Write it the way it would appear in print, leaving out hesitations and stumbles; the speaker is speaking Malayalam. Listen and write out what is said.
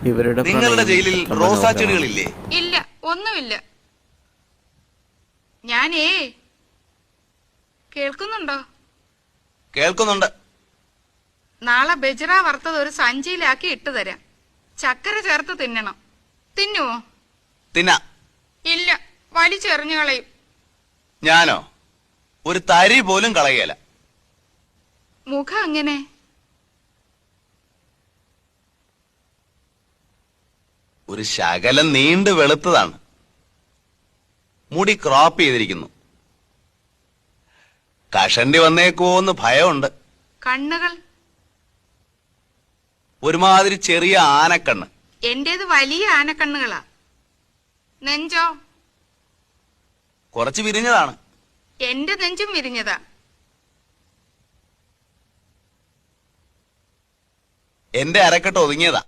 ഇവരുടെ നിങ്ങളുടെ ജയിലിൽ റോസാ ചെടികളില്ലേ? ഇല്ല, ഒന്നുമില്ല. ഞാനേ കേൾക്കുന്നുണ്ടോ? കേൾക്കുന്നുണ്ട്. നാളെ ബജ്റ വറുത്തത് ഒരു സഞ്ചിയിലാക്കി ഇട്ടു തരാം. ചക്കര ചേർത്ത് തിന്നണം. തിന്നുവോ? തിന്ന. ഇല്ല, വലിച്ചെറിഞ്ഞു കളയും. ഞാനോ? ഒരു തരി പോലും കളയല. മുഖം അങ്ങനെ? ഒരു ശകലം നീണ്ടു വെളുത്തതാണ്. മുടി ക്രോപ്പ് ചെയ്തിരിക്കുന്നു. കഷണ്ടി വന്നേക്കുവോന്ന് ഭയമുണ്ട്. കണ്ണുകൾ? ഒരുമാതിരി ചെറിയ ആനക്കണ്ണ്. എന്റേത് വലിയ ആനക്കണ്ണുകളാ. നെഞ്ചോ? കുറച്ച് വിരിഞ്ഞതാണ്. എന്റെ നെഞ്ചും വിരിഞ്ഞതാ. എന്റെ അരക്കെട്ട് ഒതുങ്ങിയതാ.